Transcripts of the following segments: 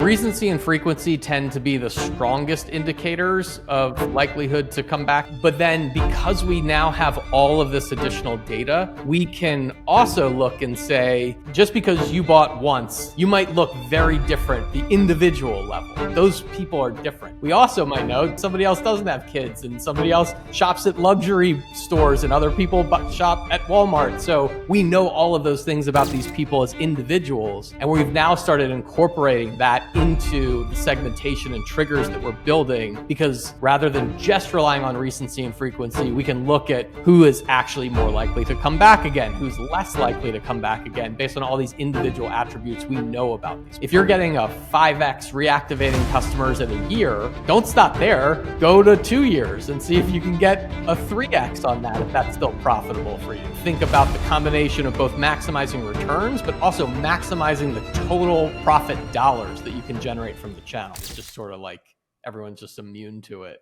Recency and frequency tend to be the strongest indicators of likelihood to come back. But then because we now have all of this additional data, we can also look and say, just because you bought once, you might look very different, the individual level. Those people are different. We also might know somebody else doesn't have kids and somebody else shops at luxury stores and other people shop at Walmart. So we know all of those things about these people as individuals. And we've now started incorporating that into the segmentation and triggers that we're building, because rather than just relying on recency and frequency, we can look at who is actually more likely to come back again, who's less likely to come back again, based on all these individual attributes we know about these. If you're getting a 5x reactivating customers in a year, don't stop there. Go to 2 years and see if you can get a 3x on that, if that's still profitable for you. Think about the combination of both maximizing returns, but also maximizing the total profit dollars that you can generate from the channel. It's just sort of like everyone's just immune to it.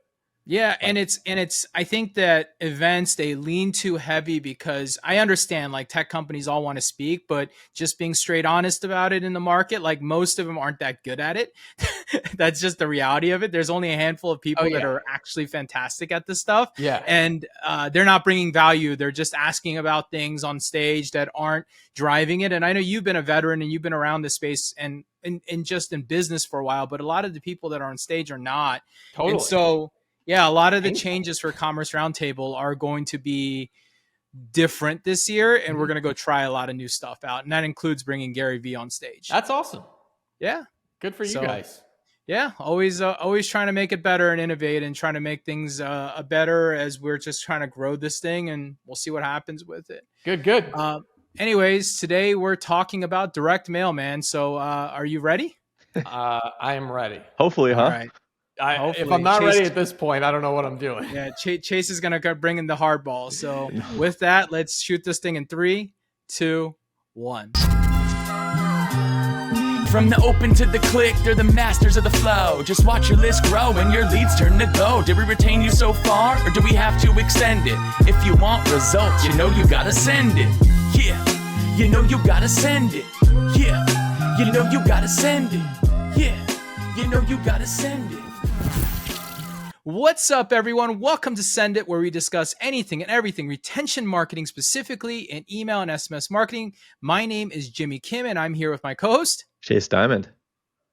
Yeah, and it's I think that events, they lean too heavy, because I understand like tech companies all want to speak, but just being straight honest about it in the market, like most of them aren't that good at it. That's just the reality of it. There's only a handful of people that are actually fantastic at this stuff. Yeah. And they're not bringing value. They're just asking about things on stage that aren't driving it. And I know you've been a veteran and you've been around this space and just in business for a while, but a lot of the people that are on stage are not. Totally. And so yeah, a lot of the changes for Commerce Roundtable are going to be different this year, and we're going to go try a lot of new stuff out, and that includes bringing Gary Vee on stage. That's awesome. Yeah, good for you guys. Yeah, always trying to make it better and innovate and trying to make things better as we're just trying to grow this thing, and we'll see what happens with it. Good. Anyways, today we're talking about direct mail, man. So are you ready? I am ready. Hopefully, huh? All right. If I'm not ready at this point, I don't know what I'm doing. Yeah, Chase is going to bring in the hardball. So with that, let's shoot this thing in 3, 2, 1. From the open to the click, they're the masters of the flow. Just watch your list grow and your leads turn to go. Did we retain you so far, or do we have to extend it? If you want results, you know you gotta send it. Yeah, you know you gotta send it. Yeah, you know you gotta send it. Yeah, you know you gotta send it. What's up, everyone? Welcome to Send It, where we discuss anything and everything retention marketing, specifically in email and SMS marketing. My name is Jimmy Kim, and I'm here with my co-host, Chase Dimond.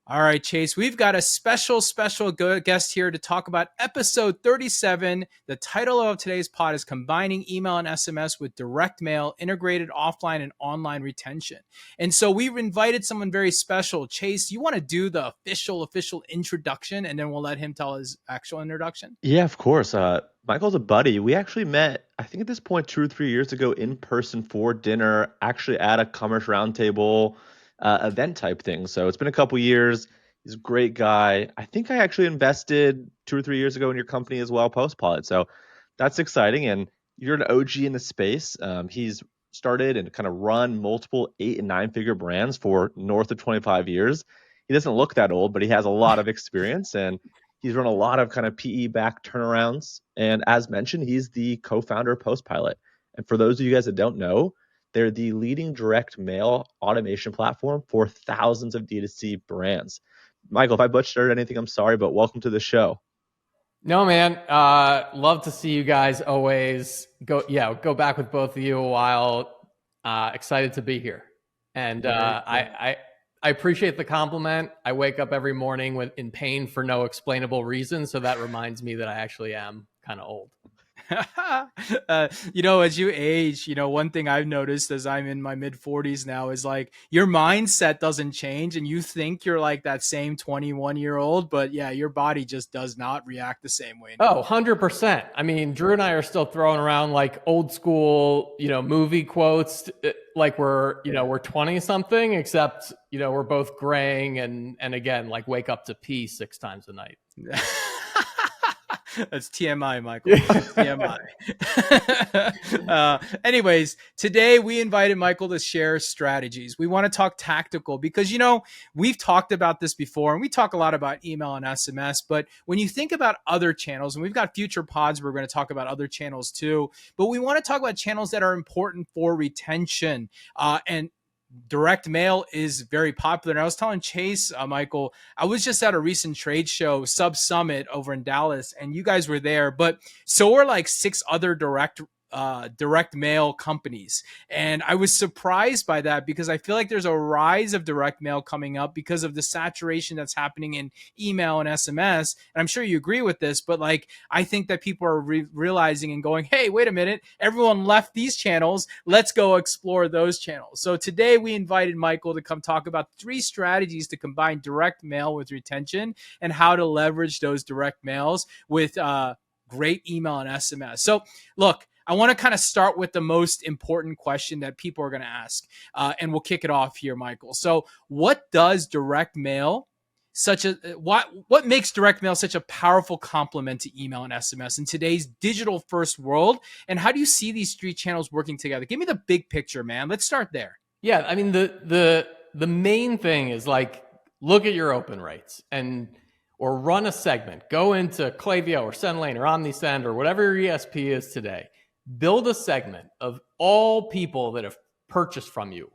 All right, Chase, we've got a special guest here to talk about episode 37. The title of today's pod is Combining Email and SMS with Direct Mail, Integrated Offline and Online Retention. And so we've invited someone very special. Chase, you want to do the official introduction, and then we'll let him tell his actual introduction? Yeah, of course. Michael's a buddy. We actually met, I think at this point, 2 or 3 years ago in person for dinner, actually at a Commerce Roundtable event type thing. So it's been a couple years. He's a great guy. I think I actually invested 2 or 3 years ago in your company as well, PostPilot. So that's exciting. And you're an OG in the space. He's started and kind of run multiple 8 and 9 figure brands for north of 25 years. He doesn't look that old, but he has a lot of experience, and he's run a lot of kind of PE-backed turnarounds. And as mentioned, he's the co-founder of PostPilot. And for those of you guys that don't know, they're the leading direct mail automation platform for thousands of D2C brands. Michael, if I butchered anything, I'm sorry, but welcome to the show. No, man. Love to see you guys always. Go back with both of you a while. Excited to be here. And I appreciate the compliment. I wake up every morning in pain for no explainable reason. So that reminds me that I actually am kind of old. As you age, one thing I've noticed as I'm in my mid 40s now is like your mindset doesn't change, and you think you're like that same 21-year-old, but yeah, your body just does not react the same way now. 100%. I mean, Drew and I are still throwing around like old school, movie quotes, like we're 20 something, except, we're both graying and again, like wake up to pee 6 times a night. That's TMI, Michael. TMI. Anyways, today we invited Michael to share strategies. We want to talk tactical because, we've talked about this before, and we talk a lot about email and SMS. But when you think about other channels, and we've got future pods, we're going to talk about other channels too. But we want to talk about channels that are important for retention. And direct mail is very popular. And I was telling Chase, Michael, I was just at a recent trade show, Sub Summit over in Dallas, and you guys were there. But so were like 6 other direct mail companies. And I was surprised by that because I feel like there's a rise of direct mail coming up because of the saturation that's happening in email and SMS. And I'm sure you agree with this, but like, I think that people are realizing and going, hey, wait a minute, everyone left these channels. Let's go explore those channels. So today we invited Michael to come talk about 3 strategies to combine direct mail with retention and how to leverage those direct mails with great email and SMS. So look, I want to kind of start with the most important question that people are going to ask, and we'll kick it off here, Michael. So what does direct mail what makes direct mail such a powerful complement to email and SMS in today's digital first world? And how do you see these 3 channels working together? Give me the big picture, man. Let's start there. Yeah, I mean, the main thing is like, look at your open rates or run a segment. Go into Klaviyo or SendLane or OmniSend or whatever your ESP is today. Build a segment of all people that have purchased from you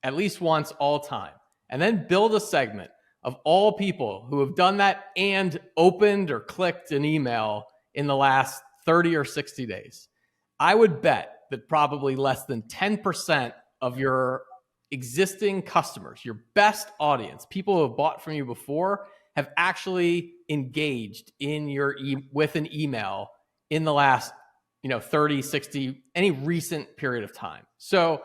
at least once all time. And then build a segment of all people who have done that and opened or clicked an email in the last 30 or 60 days. I would bet that probably less than 10% of your existing customers, your best audience, people who have bought from you before, have actually engaged in with an email in the last 30, 60, any recent period of time. So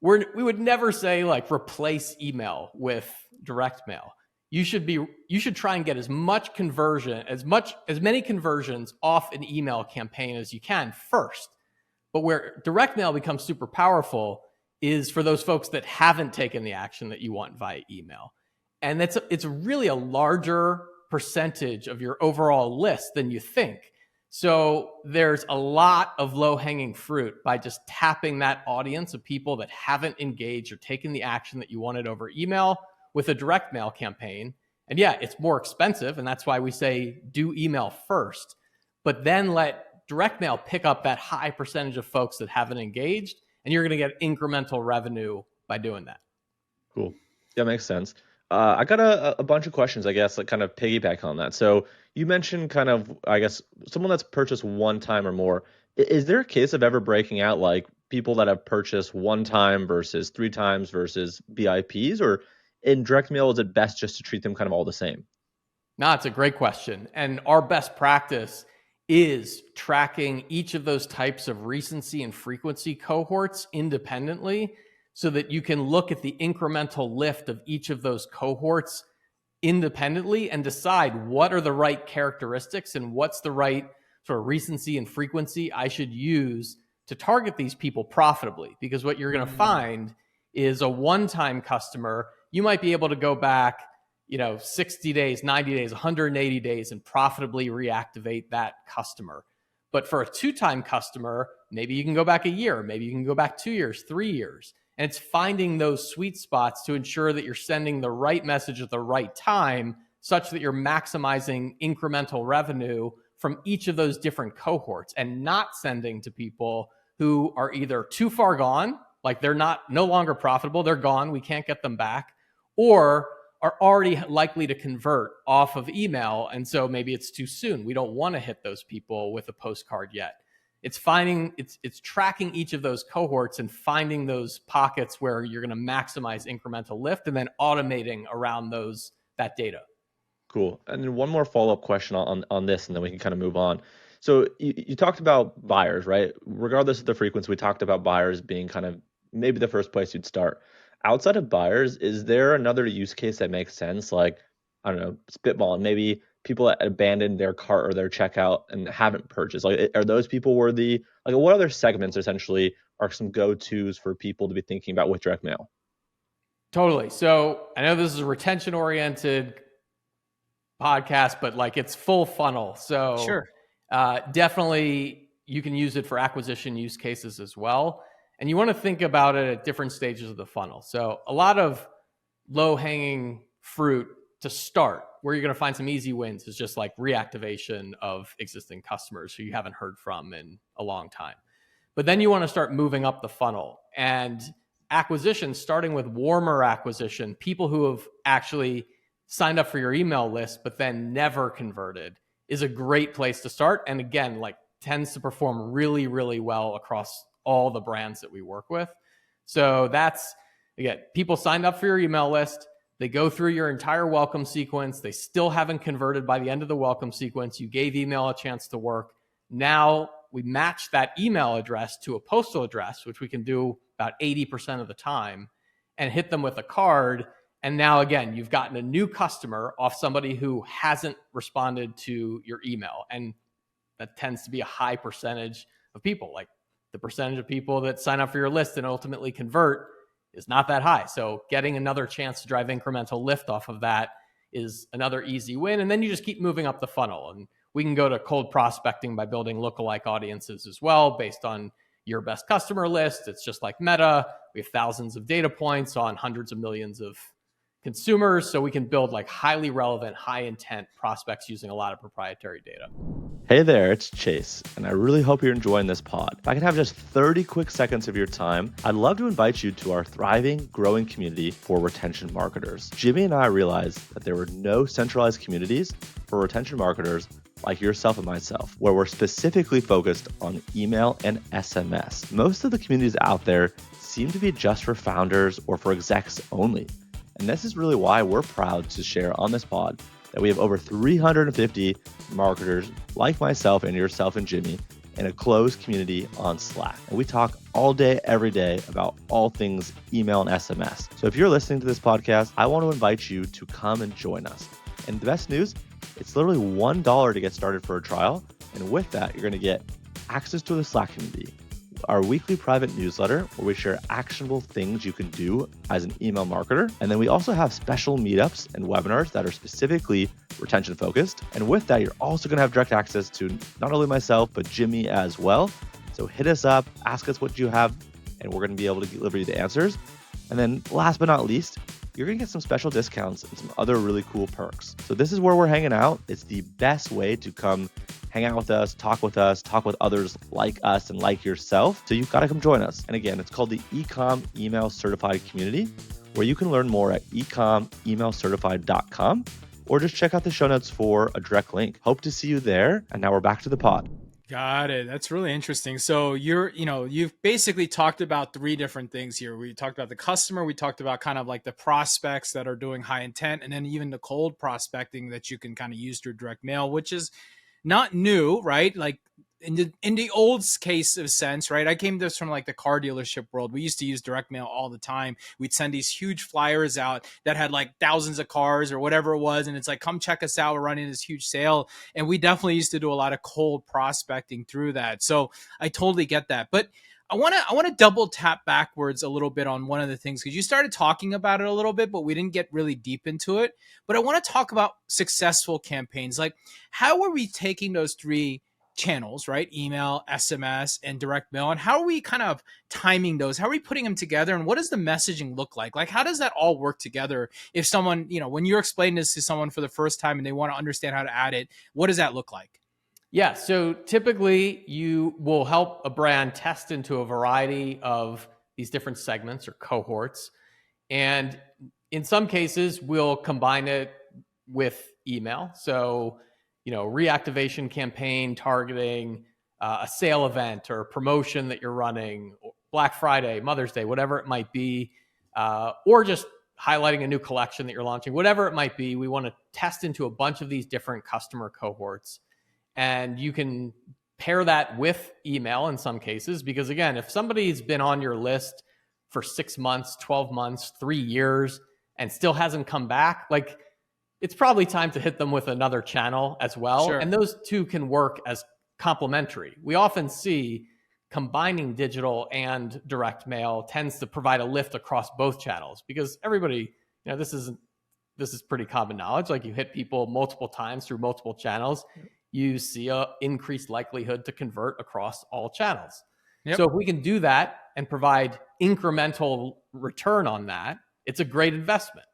we would never say like replace email with direct mail. You should try and get as many conversions off an email campaign as you can first. But where direct mail becomes super powerful is for those folks that haven't taken the action that you want via email. And it's really a larger percentage of your overall list than you think. So there's a lot of low-hanging fruit by just tapping that audience of people that haven't engaged or taken the action that you wanted over email with a direct mail campaign. And yeah, it's more expensive, and that's why we say do email first, but then let direct mail pick up that high percentage of folks that haven't engaged, and you're going to get incremental revenue by doing that. Cool. Yeah, makes sense. I got a bunch of questions, I guess, like kind of piggyback on that. So you mentioned kind of, I guess, someone that's purchased one time or more. Is there a case of ever breaking out like people that have purchased one time versus 3 times versus VIPs? Or in direct mail, is it best just to treat them kind of all the same? No, it's a great question. And our best practice is tracking each of those types of recency and frequency cohorts independently, so that you can look at the incremental lift of each of those cohorts independently and decide what are the right characteristics and what's the right sort of recency and frequency I should use to target these people profitably. Because what you're going to find is a one-time customer, you might be able to go back 60 days, 90 days, 180 days and profitably reactivate that customer. But for a 2-time customer, maybe you can go back a year, maybe you can go back 2 years, 3 years. And it's finding those sweet spots to ensure that you're sending the right message at the right time, such that you're maximizing incremental revenue from each of those different cohorts, and not sending to people who are either too far gone, like they're no longer profitable, they're gone, we can't get them back, or are already likely to convert off of email. And so maybe it's too soon. We don't want to hit those people with a postcard yet. It's tracking each of those cohorts and finding those pockets where you're going to maximize incremental lift, and then automating around that data. Cool. And then one more follow-up question on this, and then we can kind of move on. So you talked about buyers, right? Regardless of the frequency, we talked about buyers being kind of maybe the first place you'd start. Outside of buyers, is there another use case that makes sense? Like, I don't know, spitballing, maybe people that abandoned their cart or their checkout and haven't purchased. Like, are those people worthy? Like, what other segments essentially are some go-tos for people to be thinking about with direct mail? Totally. So I know this is a retention-oriented podcast, but like it's full funnel. So sure. Definitely you can use it for acquisition use cases as well. And you want to think about it at different stages of the funnel. So a lot of low-hanging fruit to start, where you're going to find some easy wins, is just like reactivation of existing customers who you haven't heard from in a long time. But then you want to start moving up the funnel. And acquisition, starting with warmer acquisition, people who have actually signed up for your email list, but then never converted, is a great place to start. And again, like tends to perform really, really well across all the brands that we work with. So that's, again, people signed up for your email list. They go through your entire welcome sequence. They still haven't converted by the end of the welcome sequence. You gave email a chance to work. Now we match that email address to a postal address, which we can do about 80% of the time, and hit them with a card. And now, again, you've gotten a new customer off somebody who hasn't responded to your email. And that tends to be a high percentage of people. Like the percentage of people that sign up for your list and ultimately convert is not that high. So getting another chance to drive incremental lift off of that is another easy win. And then you just keep moving up the funnel. And we can go to cold prospecting by building lookalike audiences as well, based on your best customer list. It's just like Meta. We have thousands of data points on hundreds of millions of consumers. So we can build like highly relevant, high intent prospects using a lot of proprietary data. Hey there, it's Chase, and I really hope you're enjoying this pod. If I can have just 30 quick seconds of your time, I'd love to invite you to our thriving, growing community for retention marketers. Jimmy and I realized that there were no centralized communities for retention marketers like yourself and myself, where we're specifically focused on email and SMS. Most of the communities out there seem to be just for founders or for execs only. And this is really why we're proud to share on this pod that we have over 350 marketers like myself and yourself and Jimmy in a closed community on Slack. And we talk all day, every day about all things email and SMS. So if you're listening to this podcast, I want to invite you to come and join us. And the best news, it's literally $1 to get started for a trial. And with that, you're going to get access to the Slack community, our weekly private newsletter where we share actionable things you can do as an email marketer. And then we also have special meetups and webinars that are specifically retention focused. And with that, you're also going to have direct access to not only myself, but Jimmy as well. So hit us up, ask us what you have, and we're going to be able to deliver you the answers. And then last but not least, you're going to get some special discounts and some other really cool perks. So this is where we're hanging out. It's the best way to come hang out with us, talk with others like us and like yourself. So you've got to come join us. And again, it's called the Ecom Email Certified Community, where you can learn more at ecomemailcertified.com, or just check out the show notes for a direct link. Hope to see you there. And now we're back to the pod. Got it. That's really interesting. So you've basically talked about three different things here. We talked about the customer, we talked about kind of like the prospects that are doing high intent, and then even the cold prospecting that you can kind of use through direct mail, which is not new, right? Like in the old case of sense, right? I came to this from like the car dealership world. We used to use direct mail all the time. We'd send these huge flyers out that had like thousands of cars or whatever it was. And it's like, come check us out. We're running this huge sale. And we definitely used to do a lot of cold prospecting through that. So I totally get that. But I want to double tap backwards a little bit on one of the things, because you started talking about it a little bit, but we didn't get really deep into it. But I want to talk about successful campaigns. Like, how are we taking those three channels, right? Email, SMS, and direct mail. And how are we kind of timing those? How are we putting them together? And what does the messaging look like? Like, how does that all work together? If someone, when you're explaining this to someone for the first time and they want to understand how to add it, what does that look like? Yeah, so typically you will help a brand test into a variety of these different segments or cohorts. And in some cases, we'll combine it with email. So, reactivation campaign targeting a sale event or a promotion that you're running, Black Friday, Mother's Day, whatever it might be, or just highlighting a new collection that you're launching, whatever it might be. We want to test into a bunch of these different customer cohorts. And you can pair that with email in some cases, because again, if somebody's been on your list for 6 months, 12 months, 3 years, and still hasn't come back, like it's probably time to hit them with another channel as well. Sure. And those two can work as complementary. We often see combining digital and direct mail tends to provide a lift across both channels, because everybody, this is pretty common knowledge. Like, you hit people multiple times through multiple channels, you see a increased likelihood to convert across all channels. Yep. So if we can do that and provide incremental return on that, it's a great investment.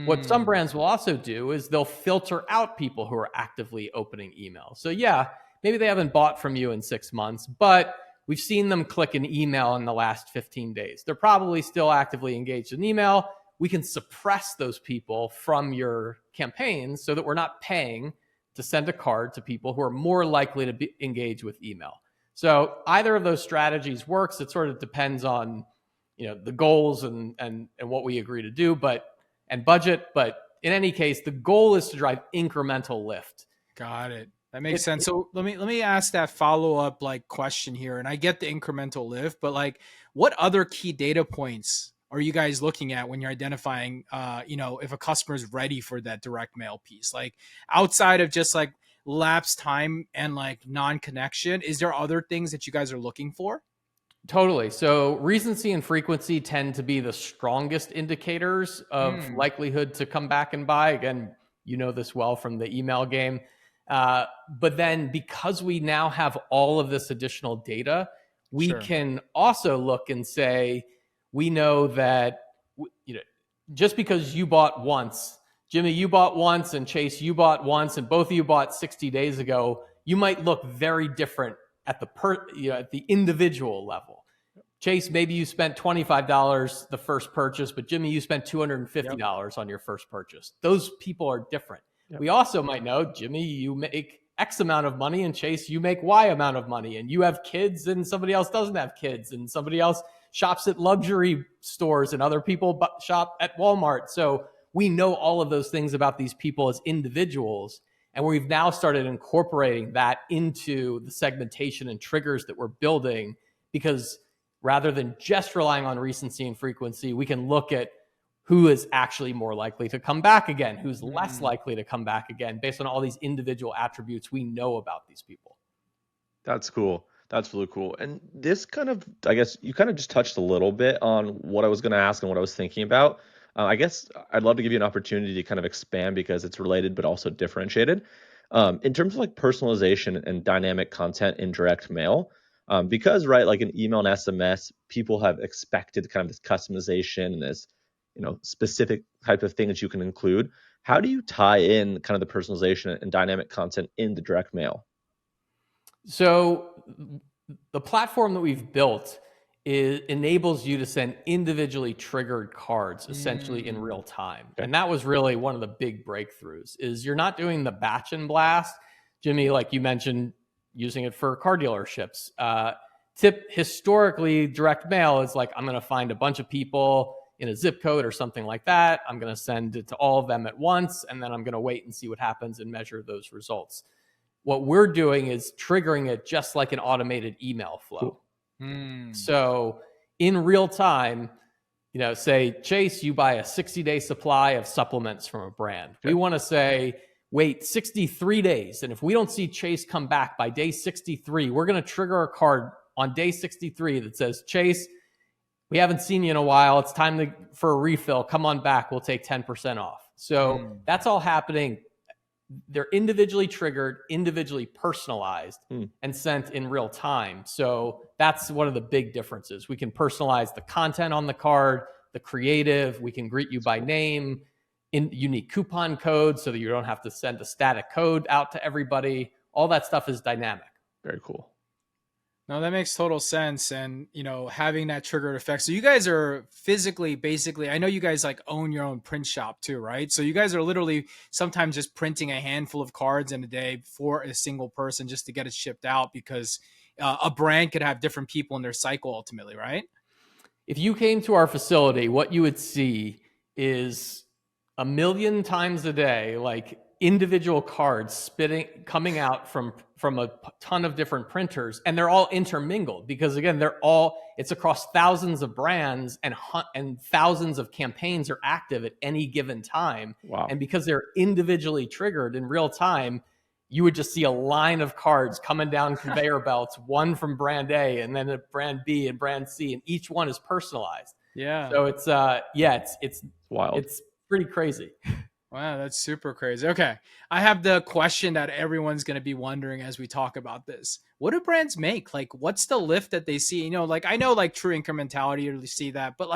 What some brands will also do is they'll filter out people who are actively opening emails. So yeah, maybe they haven't bought from you in 6 months, but we've seen them click an email in the last 15 days. They're probably still actively engaged in email. We can suppress those people from your campaigns so that we're not paying to send a card to people who are more likely to be engaged with email. So either of those strategies works. It sort of depends on, the goals and what we agree to do, and budget. But in any case, the goal is to drive incremental lift. Got it. That makes sense. So let me ask that follow-up question here. And I get the incremental lift, but what other key data points are you guys looking at when you're identifying, if a customer is ready for that direct mail piece? Outside of just lapse time and non-connection, is there other things that you guys are looking for? Totally. So recency and frequency tend to be the strongest indicators of likelihood to come back and buy. Again, you know this well from the email game. But then because we now have all of this additional data, we can also look and say, we know that, just because you bought once, Jimmy, you bought once, and Chase, you bought once, and both of you bought 60 days ago, you might look very different at the individual level. Chase, maybe you spent $25 the first purchase, but Jimmy, you spent $250 on your first purchase. Those people are different. Yep. We also might know, Jimmy, you make X amount of money, and Chase, you make Y amount of money, and you have kids and somebody else doesn't have kids, and somebody else shops at luxury stores and other people shop at Walmart. So we know all of those things about these people as individuals. And we've now started incorporating that into the segmentation and triggers that we're building, because rather than just relying on recency and frequency, we can look at who is actually more likely to come back again, who's less likely to come back again, based on all these individual attributes we know about these people. That's cool. That's really cool. And this I guess you kind of just touched a little bit on what I was going to ask and what I was thinking about. I guess I'd love to give you an opportunity to kind of expand, because it's related but also differentiated. In terms of personalization and dynamic content in direct mail, because in email and SMS, people have expected kind of this customization and this specific type of thing that you can include. How do you tie in kind of the personalization and dynamic content in the direct mail? So the platform that we've built enables you to send individually triggered cards essentially in real time. Okay. And that was really one of the big breakthroughs, is you're not doing the batch and blast. Jimmy, like you mentioned, using it for car dealerships. Historically, direct mail is I'm going to find a bunch of people in a zip code or something like that. I'm going to send it to all of them at once, and then I'm going to wait and see what happens and measure those results. What we're doing is triggering it just like an automated email flow. Cool. So in real time, say, Chase, you buy a 60-day supply of supplements from a brand. Okay. We want to say, wait 63 days. And if we don't see Chase come back by day 63, we're going to trigger a card on day 63 that says, Chase, we haven't seen you in a while. It's time for a refill. Come on back. We'll take 10% off. So that's all happening. They're individually triggered, individually personalized, and sent in real time. So that's one of the big differences. We can personalize the content on the card, the creative. We can greet you by name, in unique coupon codes so that you don't have to send a static code out to everybody. All that stuff is dynamic. Very cool. No, that makes total sense. And, having that triggered effect. So you guys are physically, basically, I know you guys own your own print shop too, right? So you guys are literally sometimes just printing a handful of cards in a day for a single person just to get it shipped out, because a brand could have different people in their cycle ultimately, right? If you came to our facility, what you would see is a million times a day, individual cards coming out from a ton of different printers, and they're all intermingled, because again, it's across thousands of brands, and thousands of campaigns are active at any given time. Wow. And because they're individually triggered in real time, you would just see a line of cards coming down conveyor belts, one from brand A and then a brand B and brand C, and each one is personalized. Yeah. So it's wild. It's pretty crazy. Wow, that's super crazy. Okay. I have the question that everyone's going to be wondering as we talk about this. What do brands make? What's the lift that they see? I know true incrementality, you see that, but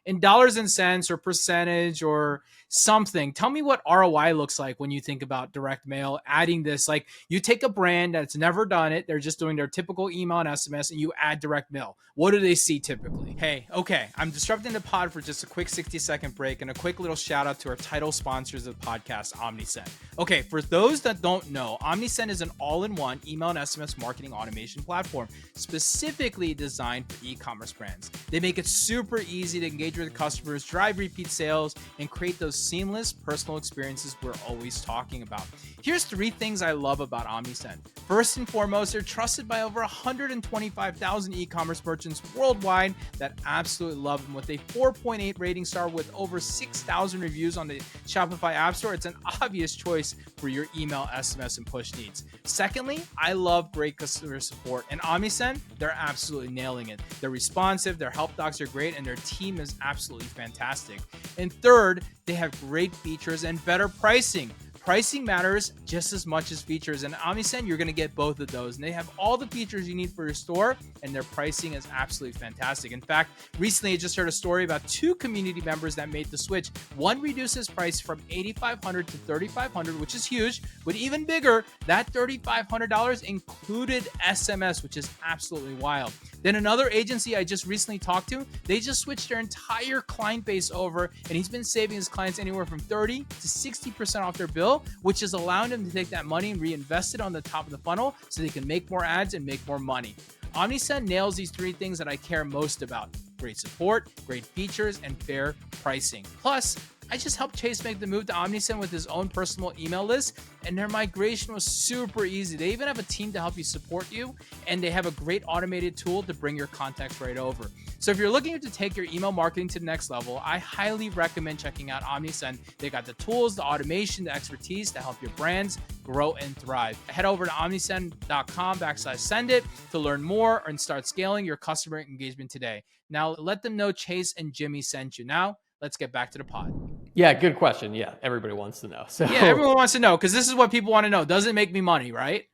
in dollars and cents or percentage or something. Tell me what ROI looks like when you think about direct mail, adding this. Like, you take a brand that's never done it, they're just doing their typical email and SMS, and you add direct mail. What do they see typically? Hey, okay, I'm disrupting the pod for just a quick 60-second break and a quick little shout out to our title sponsors of the podcast, OmniSend. Okay, for those that don't know, OmniSend is an all-in-one email and SMS marketing automation platform specifically designed for e-commerce brands. They make it super easy to engage with customers, drive repeat sales, and create those seamless personal experiences we're always talking about. Here's 3 things I love about OmniSend. First and foremost, they're trusted by over 125,000 e-commerce merchants worldwide that absolutely love them. With a 4.8 rating star with over 6,000 reviews on the Shopify App Store, it's an obvious choice for your email, SMS, and push needs. Secondly, I love great customer support. And OmniSend, they're absolutely nailing it. They're responsive, their help docs are great, and their team is absolutely fantastic. And third, they have great features and better pricing. Pricing matters just as much as features, and OmniSend, you're going to get both of those. And they have all the features you need for your store, and their pricing is absolutely fantastic. In fact, recently I just heard a story about 2 community members that made the switch. One reduced his price from $8,500 to $3,500, which is huge, but even bigger, that $3,500 included SMS, which is absolutely wild. Then another agency I just recently talked to, they just switched their entire client base over, and he's been saving his clients anywhere from 30 to 60% off their bill, which is allowing them to take that money and reinvest it on the top of the funnel so they can make more ads and make more money. OmniSend nails these 3 things that I care most about: great support, great features, and fair pricing. Plus, I just helped Chase make the move to OmniSend with his own personal email list, and their migration was super easy. They even have a team to help you support you, and they have a great automated tool to bring your contacts right over. So if you're looking to take your email marketing to the next level, I highly recommend checking out OmniSend. They got the tools, the automation, the expertise to help your brands grow and thrive. Head over to omnisend.com/send it to learn more and start scaling your customer engagement today. Now let them know Chase and Jimmy sent you. Now let's get back to the pod. Yeah, good question. Yeah, everybody wants to know. So yeah, everyone wants to know, because this is what people want to know. Does it make me money, right?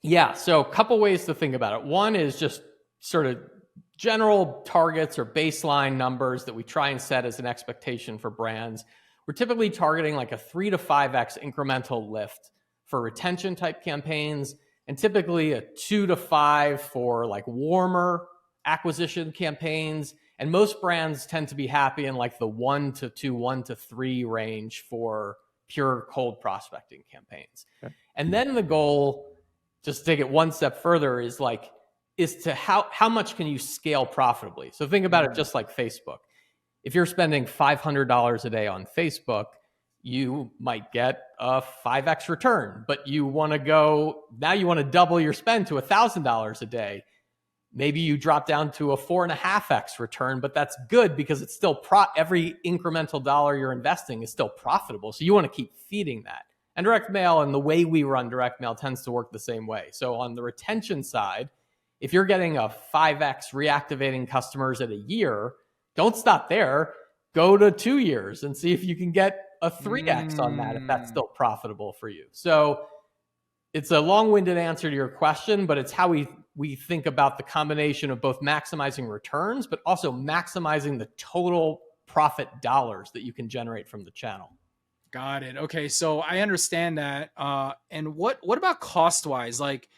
Yeah, so a couple ways to think about it. One is just sort of general targets or baseline numbers that we try and set as an expectation for brands. We're typically targeting like a 3 to 5x incremental lift for retention type campaigns, and typically a 2 to 5 for like warmer acquisition campaigns. And most brands tend to be happy in like the 1 to 2, 1 to 3 range for pure cold prospecting campaigns. Okay. And then the goal, just to take it one step further, is to how much can you scale profitably? So think about it just like Facebook. If you're spending $500 a day on Facebook, you might get a 5x return, but you want to double your spend to $1,000 a day. Maybe you drop down to a 4.5x return, but that's good because it's still every incremental dollar you're investing is still profitable. So you want to keep feeding that. And direct mail and the way we run direct mail tends to work the same way. So on the retention side, if you're getting a 5x reactivating customers at a year, don't stop there. Go to 2 years and see if you can get a 3x on that, if that's still profitable for you. So it's a long-winded answer to your question, but it's how we think about the combination of both maximizing returns, but also maximizing the total profit dollars that you can generate from the channel. Got it. Okay, so I understand that. And what about cost-wise? Like,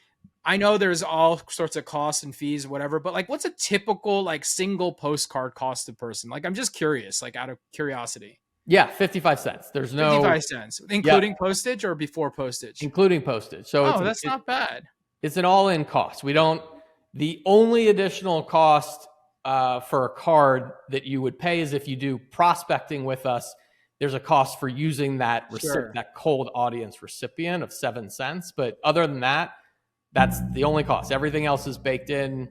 I know there's all sorts of costs and fees, whatever, but like, what's a typical like single postcard cost a person? Like, I'm just curious, like out of curiosity. Yeah, 55 cents. There's no 55 cents, including postage or before postage? Including postage. So that's not bad. It's an all-in cost. The only additional cost for a card that you would pay is if you do prospecting with us. There's a cost for using that that cold audience recipient of 7 cents. But other than that, that's the only cost. Everything else is baked in,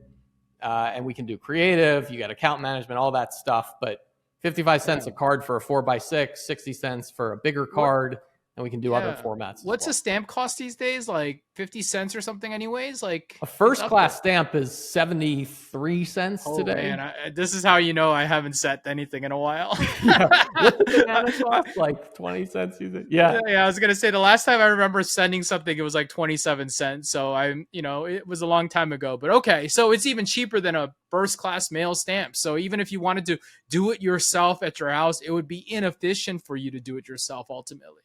and we can do creative. You got account management, all that stuff. But 55 cents a card for a 4x6, 60 cents for a bigger card. and we can do other formats. What's as well. a stamp cost these days? Like 50 cents or something anyways? Like A first class stamp is 73 cents today. Man, this is how you know I haven't set anything in a while. Yeah. What's the banana cost? Like 20 cents? Yeah. Yeah, I was going to say the last time I remember sending something, it was like 27 cents. So it was a long time ago, but okay. So it's even cheaper than a first class mail stamp. So even if you wanted to do it yourself at your house, it would be inefficient for you to do it yourself ultimately.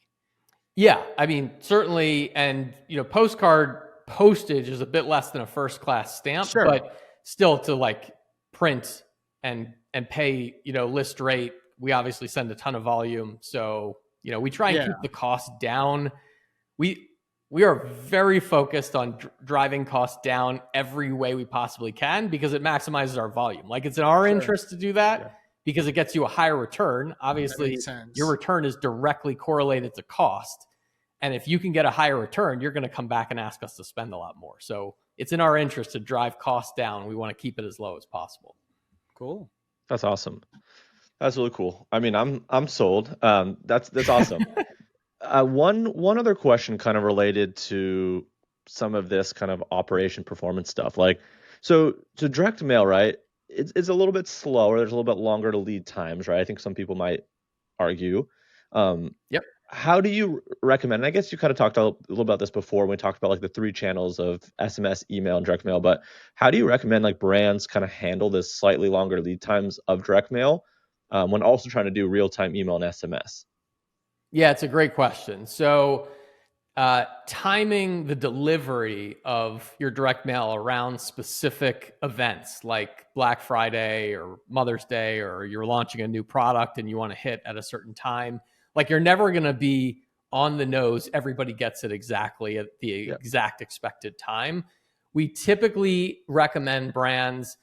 Yeah, I mean, certainly, and postcard postage is a bit less than a first class stamp, Sure. but still to like print and pay, list rate, we obviously send a ton of volume. So, we try and keep the cost down. We are very focused on driving costs down every way we possibly can because it maximizes our volume. Like it's in our interest to do that. Because it gets you a higher return. Obviously, your return is directly correlated to cost. And if you can get a higher return, you're going to come back and ask us to spend a lot more. So it's in our interest to drive costs down. We want to keep it as low as possible. Cool. That's awesome. That's really cool. I mean, I'm sold. That's awesome. One other question kind of related to some of this kind of operation performance stuff. Like, so direct mail, right? It's a little bit slower. There's a little bit longer to lead times, right? I think some people might argue. Yep. How do you recommend? And I guess you kind of talked a little about this before when we talked about like the 3 channels of SMS, email, and direct mail. But how do you recommend like brands kind of handle this slightly longer lead times of direct mail when also trying to do real time email and SMS? Yeah, it's a great question. So timing the delivery of your direct mail around specific events like Black Friday or Mother's Day, or you're launching a new product and you want to hit at a certain time. Like you're never going to be on the nose. Everybody gets it exactly at the exact expected time. We typically recommend brands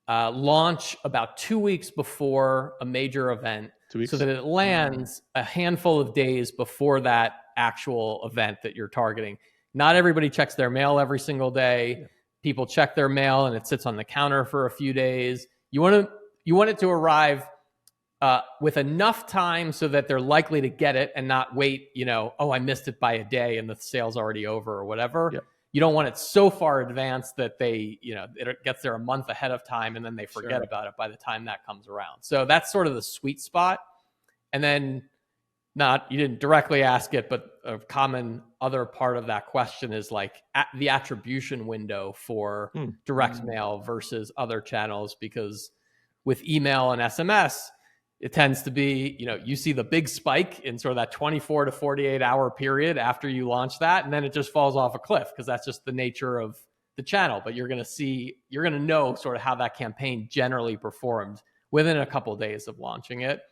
launch about 2 weeks before a major event so that it lands a handful of days before that actual event that you're targeting. Not everybody checks their mail every single day. Yeah. People check their mail and it sits on the counter for a few days. You want it to arrive with enough time so that they're likely to get it and not wait, I missed it by a day and the sale's already over or whatever. Yeah. You don't want it so far advanced that they, it gets there a month ahead of time and then they forget about it by the time that comes around. So that's sort of the sweet spot. And then you didn't directly ask it, but a common other part of that question is like the attribution window for direct mail versus other channels, because with email and SMS, it tends to be, you see the big spike in sort of that 24 to 48 hour period after you launch that, and then it just falls off a cliff because that's just the nature of the channel. But you're going to know sort of how that campaign generally performed within a couple of days of launching it.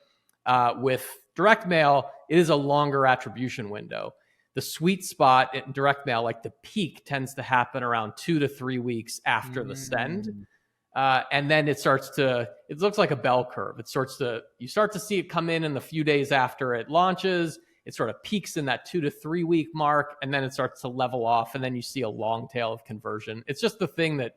With direct mail, it is a longer attribution window. The sweet spot in direct mail, like the peak, tends to happen around 2 to 3 weeks after the send. And then it looks like a bell curve. You start to see it come in the few days after it launches. It sort of peaks in that 2 to 3 week mark, and then it starts to level off. And then you see a long tail of conversion. It's just the thing that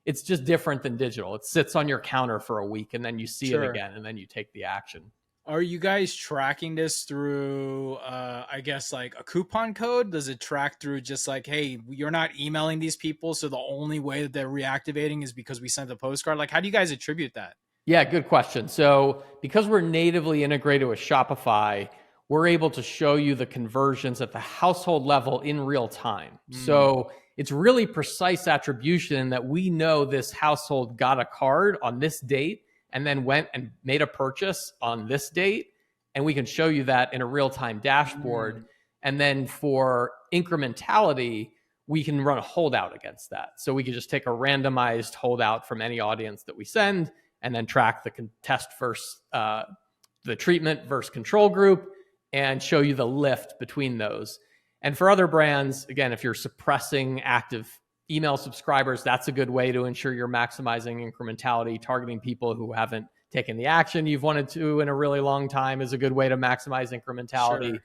it's just different than digital. It sits on your counter for a week and then you see it again and then you take the action. Are you guys tracking this through, I guess, like a coupon code? Does it track through just like, hey, you're not emailing these people, so the only way that they're reactivating is because we sent a postcard? Like, how do you guys attribute that? Yeah, good question. So because we're natively integrated with Shopify, we're able to show you the conversions at the household level in real time. So it's really precise attribution that we know this household got a card on this date and then went and made a purchase on this date. And we can show you that in a real-time dashboard. And then for incrementality, we can run a holdout against that. So we can just take a randomized holdout from any audience that we send and then track the test versus the treatment versus control group and show you the lift between those. And for other brands, again, if you're suppressing active email subscribers, that's a good way to ensure you're maximizing incrementality. Targeting people who haven't taken the action you've wanted to in a really long time is a good way to maximize incrementality.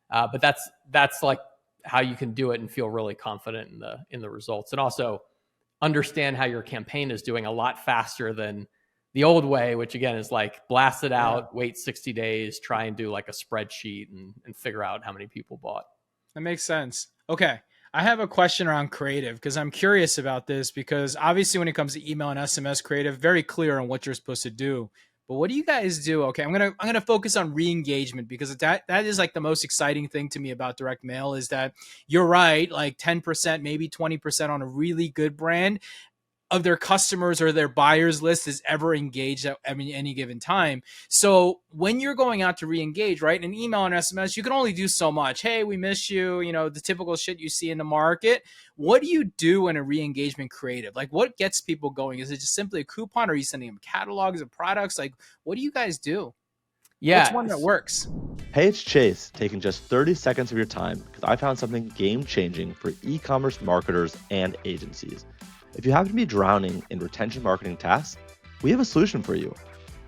But that's like how you can do it and feel really confident in the results, and also understand how your campaign is doing a lot faster than the old way, which again is like blast it out, wait 60 days, try and do like a spreadsheet and figure out how many people bought. That makes sense. Okay. I have a question around creative because I'm curious about this, because obviously when it comes to email and SMS creative, very clear on what you're supposed to do. But what do you guys do? Okay, I'm gonna focus on re-engagement, because that is like the most exciting thing to me about direct mail, is that you're right, like 10%, maybe 20% on a really good brand of their customers or their buyers list is ever engaged at any given time. So when you're going out to re-engage, right, in email and SMS, you can only do so much. Hey, we miss you, the typical shit you see in the market. What do you do in a re-engagement creative? Like, what gets people going? Is it just simply a coupon? Or are you sending them catalogs of products? Like, what do you guys do? Yeah. What's one that works? Hey, it's Chase, taking just 30 seconds of your time because I found something game-changing for e-commerce marketers and agencies. If you happen to be drowning in retention marketing tasks, we have a solution for you.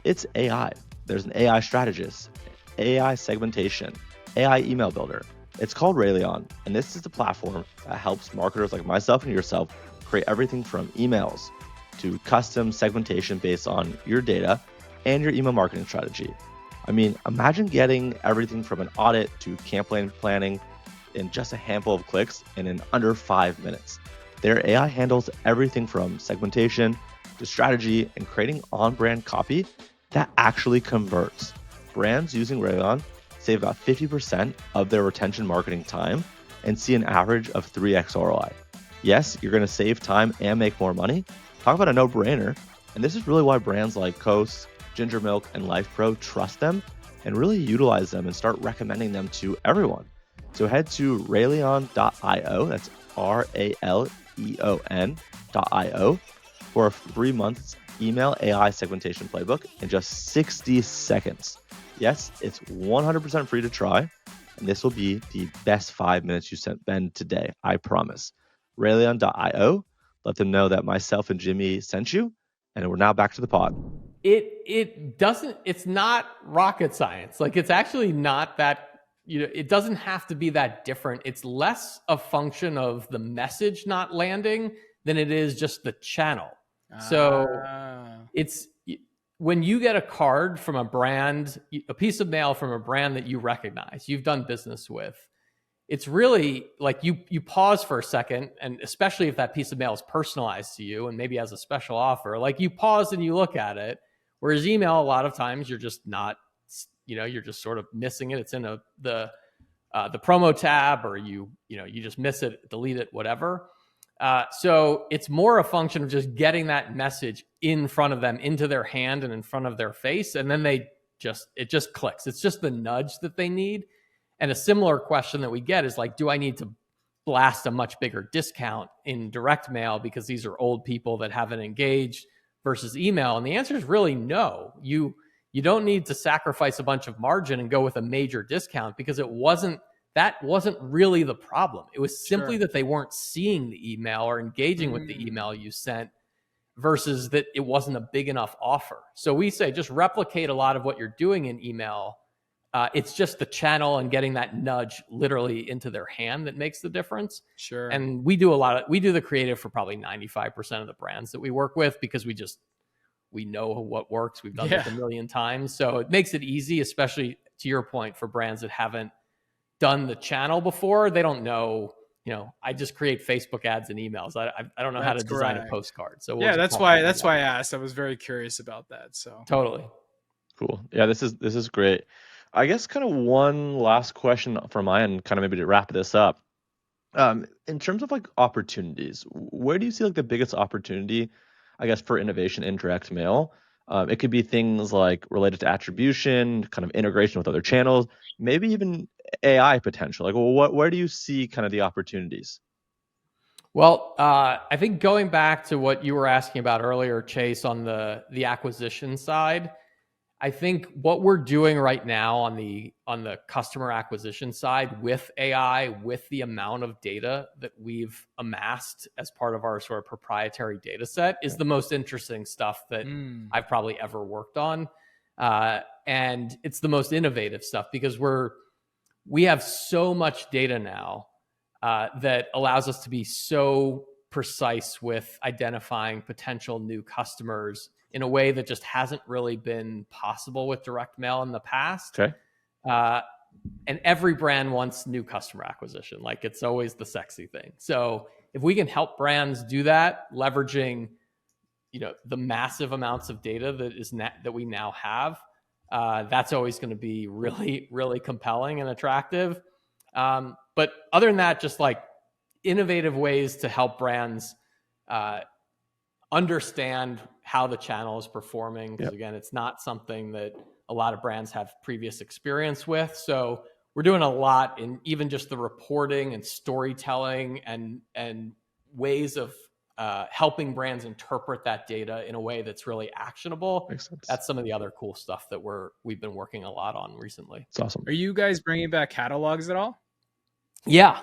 It's AI. There's an AI strategist, AI segmentation, AI email builder. It's called Rayleon, and this is the platform that helps marketers like myself and yourself create everything from emails to custom segmentation based on your data and your email marketing strategy. I mean, imagine getting everything from an audit to campaign planning in just a handful of clicks and in under 5 minutes. Their AI handles everything from segmentation to strategy and creating on-brand copy that actually converts. Brands using Rayleon save about 50% of their retention marketing time and see an average of 3x ROI. Yes, you're going to save time and make more money. Talk about a no-brainer. And this is really why brands like Coast, Ginger Milk, and LifePro trust them and really utilize them and start recommending them to everyone. So head to Rayleon.io, that's RALEON.io, for a 3 months email AI segmentation playbook in just 60 seconds. Yes, it's 100% free to try, and this will be the best 5 minutes you spend today, I promise. Rayleon.io, let them know that myself and Jimmy sent you, and we're now back to the pod. It's not rocket science. Like, it's actually not that, it doesn't have to be that different. It's less a function of the message not landing than it is just the channel. So it's when you get a card from a brand, a piece of mail from a brand that you recognize, you've done business with, it's really like you pause for a second, and especially if that piece of mail is personalized to you and maybe has a special offer, like you pause and you look at it. Whereas email, a lot of times you're just not, you're just sort of missing it. It's in the promo tab, or you just miss it, delete it, whatever. So it's more a function of just getting that message in front of them, into their hand and in front of their face. And then it just clicks. It's just the nudge that they need. And a similar question that we get is like, do I need to blast a much bigger discount in direct mail because these are old people that haven't engaged versus email? And the answer is really no. You don't need to sacrifice a bunch of margin and go with a major discount, because that wasn't really the problem. It was simply that they weren't seeing the email or engaging with the email you sent, versus that it wasn't a big enough offer. So we say just replicate a lot of what you're doing in email. It's just the channel and getting that nudge literally into their hand that makes the difference. Sure. And we do the creative for probably 95% of the brands that we work with, because we know what works. We've done this a million times. So it makes it easy, especially to your point, for brands that haven't done the channel before. They don't know, I just create Facebook ads and emails. I don't know how to design a postcard. So that's why I asked. I was very curious about that. So totally. Cool. Yeah, this is great. I guess kind of one last question from my end, kind of maybe to wrap this up. In terms of like opportunities, where do you see like the biggest opportunity, I guess, for innovation in direct mail? It could be things like related to attribution, kind of integration with other channels, maybe even AI potential. Like, where do you see kind of the opportunities? Well, I think going back to what you were asking about earlier, Chase, on the acquisition side, I think what we're doing right now on the customer acquisition side with AI, with the amount of data that we've amassed as part of our sort of proprietary data set, is the most interesting stuff that I've probably ever worked on. And it's the most innovative stuff, because we have so much data now that allows us to be so precise with identifying potential new customers in a way that just hasn't really been possible with direct mail in the past. Okay. And every brand wants new customer acquisition. Like, it's always the sexy thing. So if we can help brands do that, leveraging, the massive amounts of data that we now have, that's always going to be really, really compelling and attractive. But other than that, just like innovative ways to help brands understand how the channel is performing. Because again, it's not something that a lot of brands have previous experience with. So we're doing a lot in even just the reporting and storytelling and ways of helping brands interpret that data in a way that's really actionable. Makes sense. That's some of the other cool stuff that we've been working a lot on recently. It's awesome. Are you guys bringing back catalogs at all? Yeah.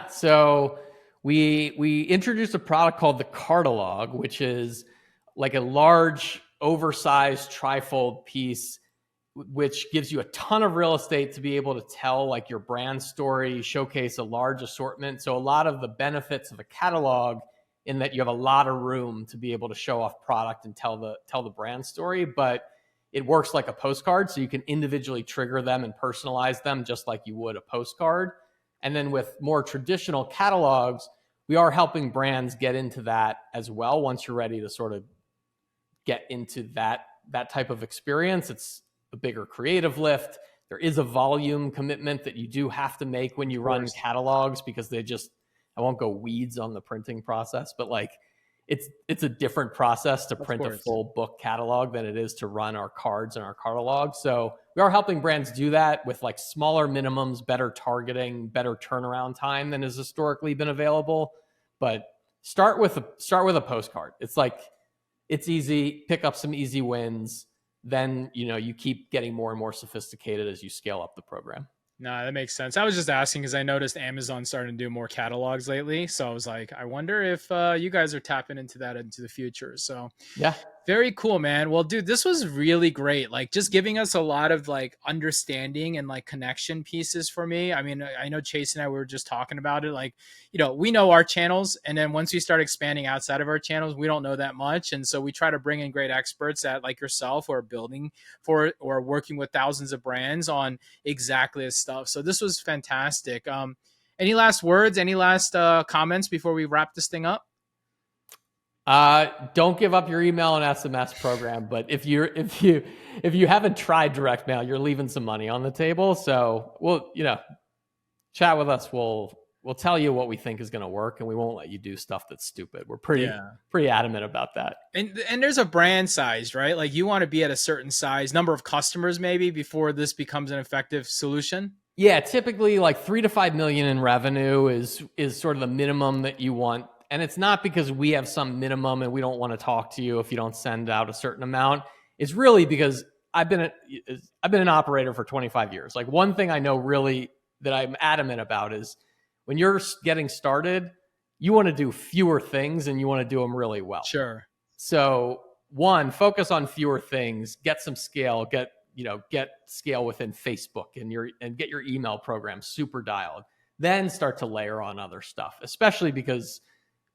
So we introduced a product called the Cartalog, which is like a large, oversized trifold piece, which gives you a ton of real estate to be able to tell like your brand story, showcase a large assortment. So a lot of the benefits of a catalog, in that you have a lot of room to be able to show off product and tell the brand story, but it works like a postcard, so you can individually trigger them and personalize them just like you would a postcard. And then with more traditional catalogs, we are helping brands get into that as well. Once you're ready to sort of get into that type of experience, it's a bigger creative lift. There is a volume commitment that you do have to make when you run catalogs, because I won't go weeds on the printing process, but like it's a different process to print a full book catalog than it is to run our cards and our catalog. So we are helping brands do that with like smaller minimums, better targeting, better turnaround time than has historically been available. But start with a postcard. It's like, it's easy, pick up some easy wins. Then, you keep getting more and more sophisticated as you scale up the program. No, that makes sense. I was just asking because I noticed Amazon starting to do more catalogs lately. So I was like, I wonder if you guys are tapping into that into the future. So yeah, very cool, man. Well, dude, this was really great. Like, just giving us a lot of like understanding and like connection pieces for me. I mean, I know Chase and I were just talking about it. Like, we know our channels, and then once we start expanding outside of our channels, we don't know that much. And so we try to bring in great experts that, like yourself, who are building for or working with thousands of brands on exactly this stuff. So this was fantastic. Any last words? Any last comments before we wrap this thing up? Don't give up your email and SMS program. But if you haven't tried direct mail, you're leaving some money on the table. So we'll, chat with us. We'll tell you what we think is going to work, and we won't let you do stuff that's stupid. We're pretty adamant about that. And there's a brand size, right? Like, you want to be at a certain size, number of customers maybe, before this becomes an effective solution. Yeah, typically like 3 to 5 million in revenue is sort of the minimum that you want. And it's not because we have some minimum and we don't want to talk to you if you don't send out a certain amount. It's really because I've been an operator for 25 years. Like, one thing I know really that I'm adamant about is when you're getting started, you want to do fewer things and you want to do them really well. Sure. So one, focus on fewer things, get some scale, get scale within Facebook and get your email program super dialed. Then start to layer on other stuff, especially because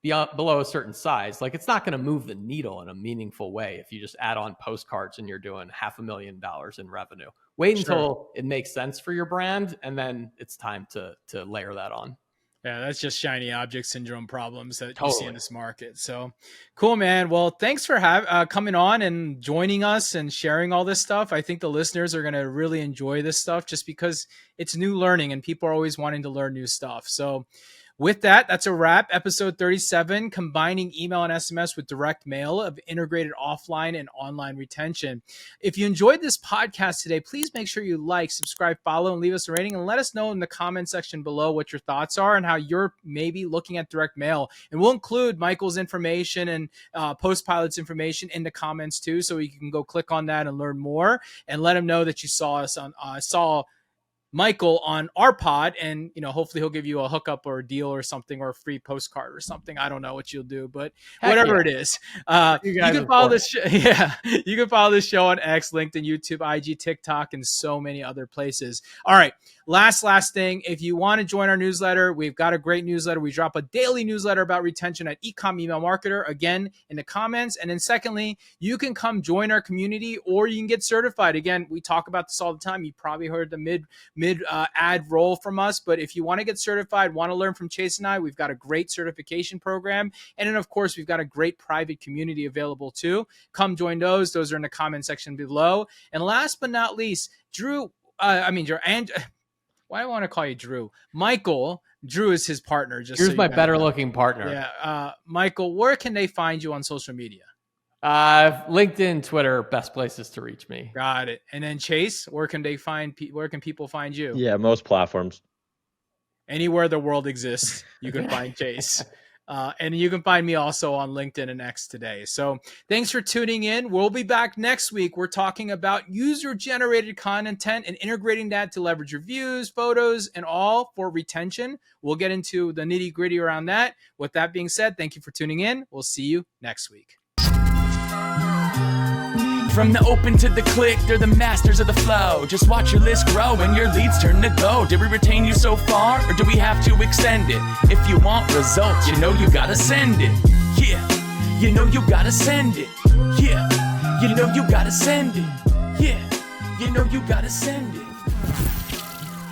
below a certain size, like, it's not going to move the needle in a meaningful way if you just add on postcards and you're doing $500,000 in revenue. Wait until it makes sense for your brand, and then it's time to layer that on. Yeah, that's just shiny object syndrome problems that you see in this market. So cool, man. Well, thanks for coming on and joining us and sharing all this stuff. I think the listeners are going to really enjoy this stuff, just because it's new learning and people are always wanting to learn new stuff. So with that, that's a wrap. Episode 37, combining email and SMS with direct mail of integrated offline and online retention. If you enjoyed this podcast today, please make sure you like, subscribe, follow, and leave us a rating, and let us know in the comment section below what your thoughts are and how you're maybe looking at direct mail. And we'll include Michael's information and PostPilot's information in the comments too, so you can go click on that and learn more, and let him know that you saw us on saw Michael on our pod, and hopefully he'll give you a hookup or a deal or something, or a free postcard or something. I don't know what you'll do, but whatever it is, you can follow this. You can follow this show on X, LinkedIn, YouTube, IG, TikTok, and so many other places. All right, last thing, if you want to join our newsletter, we've got a great newsletter. We drop a daily newsletter about retention at Ecom Email Marketer, again, in the comments. And then secondly, you can come join our community, or you can get certified. Again, we talk about this all the time. You probably heard the mid ad roll from us, but if you want to get certified, want to learn from Chase and I, we've got a great certification program. And then of course, we've got a great private community available too. Come join those. Those are in the comment section below. And last but not least, Drew, why do I want to call you Drew? Michael, Drew is his partner. Here's my better looking partner. Yeah. Michael, where can they find you on social media? LinkedIn, Twitter, best places to reach me. Got it. And then Chase, where can people find you? Yeah, most platforms. Anywhere the world exists, you can find Chase. And you can find me also on LinkedIn and X today. So thanks for tuning in. We'll be back next week. We're talking about user-generated content and integrating that to leverage reviews, photos, and all for retention. We'll get into the nitty-gritty around that. With that being said, thank you for tuning in. We'll see you next week. From the open to the click, they're the masters of the flow. Just watch your list grow and your leads turn to gold. Did we retain you so far, or do we have to extend it? If you want results, you know you gotta send it. Yeah, you know you gotta send it. Yeah, you know you gotta send it. Yeah, you know you gotta send it.